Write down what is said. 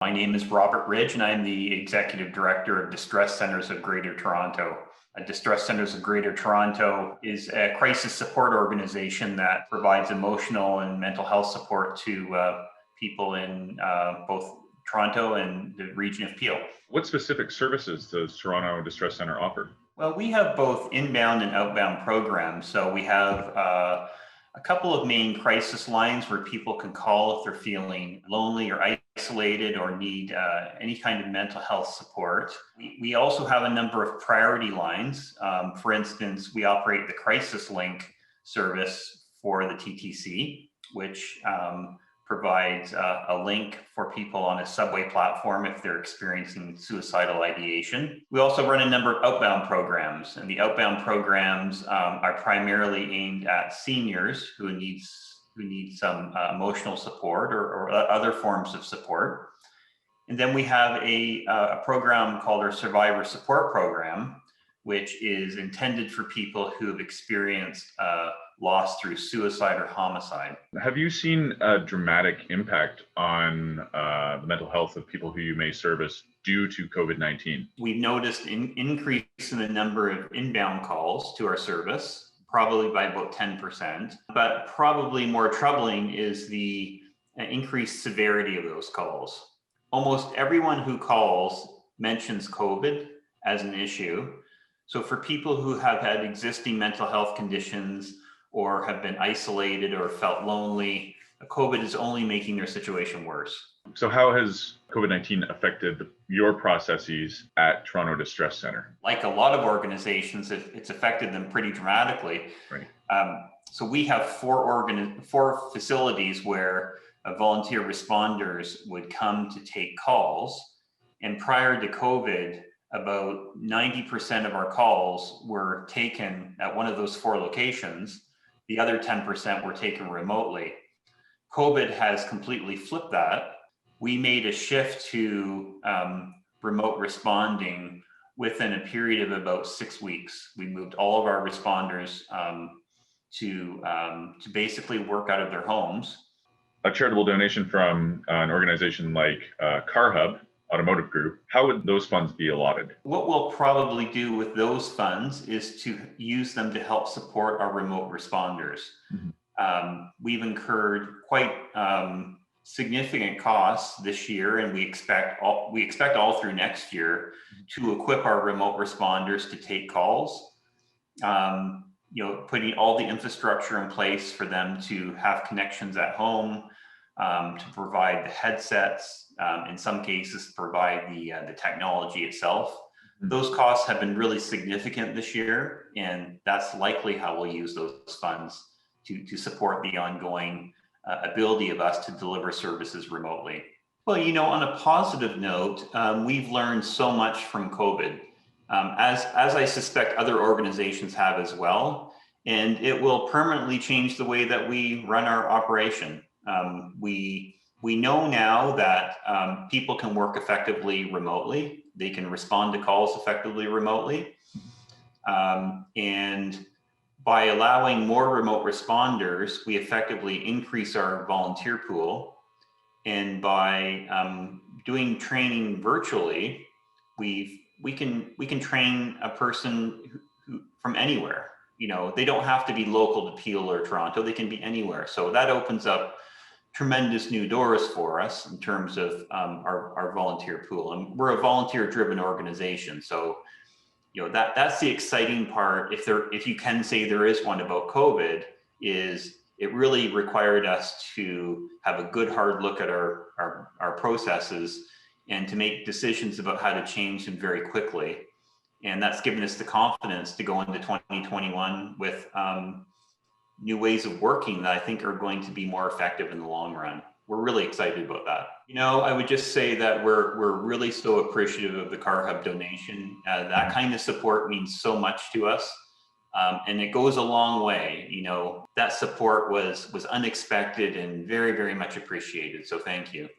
My name is Robert Ridge, and I'm the Executive Director of Distress Centres of Greater Toronto. Distress Centres of Greater Toronto is a crisis support organization that provides emotional and mental health support to people in both Toronto and the region of Peel. What specific services does Toronto Distress Centre offer? Well, we have both inbound and outbound programs. So we have a couple of main crisis lines where people can call if they're feeling lonely or isolated or need any kind of mental health support. We also have a number of priority lines. For instance, we operate the Crisis Link service for the TTC, which provides a link for people on a subway platform if they're experiencing suicidal ideation. We also run a number of outbound programs, and the outbound programs are primarily aimed at seniors who need some emotional support or other forms of support. And then we have a program called our Survivor Support Program, which is intended for people who have experienced loss through suicide or homicide. Have you seen a dramatic impact on the mental health of people who you may service due to COVID-19? We've noticed an increase in the number of inbound calls to our service, probably by about 10%. But probably more troubling is the increased severity of those calls. Almost everyone who calls mentions COVID as an issue. So for people who have had existing mental health conditions or have been isolated or felt lonely, COVID is only making their situation worse. So how has COVID-19 affected your processes at Toronto Distress Centre? Like a lot of organizations, it's affected them pretty dramatically. Right. So we have four facilities where volunteer responders would come to take calls. And prior to COVID, about 90% of our calls were taken at one of those four locations. The other 10% were taken remotely. COVID has completely flipped that. We made a shift to remote responding within a period of about 6 weeks. We moved all of our responders to basically work out of their homes. A charitable donation from an organization like CarHub Automotive Group, how would those funds be allotted? What we'll probably do with those funds is to use them to help support our remote responders. Mm-hmm. We've incurred quite significant costs this year, and we expect all through next year to equip our remote responders to take calls. Putting all the infrastructure in place for them to have connections at home, to provide the headsets, in some cases provide the technology itself. Mm-hmm. Those costs have been really significant this year, and that's likely how we'll use those funds to support the ongoing ability of us to deliver services remotely. Well, on a positive note, we've learned so much from COVID, as I suspect other organizations have as well, and it will permanently change the way that we run our operation. We know now that people can work effectively remotely. They can respond to calls effectively remotely. And by allowing more remote responders, we effectively increase our volunteer pool. And by doing training virtually, we can train a person who from anywhere. They don't have to be local to Peel or Toronto. They can be anywhere. So that opens up tremendous new doors for us in terms of our volunteer pool. And we're a volunteer-driven organization. So, that's the exciting part. If you can say there is one about COVID, is it really required us to have a good hard look at our processes and to make decisions about how to change them very quickly. And that's given us the confidence to go into 2021 with new ways of working that I think are going to be more effective in the long run. We're really excited about that. I would just say that we're really so appreciative of the CarHub donation. That kind of support means so much to us, and it goes a long way. That support was unexpected and very, very much appreciated. So thank you.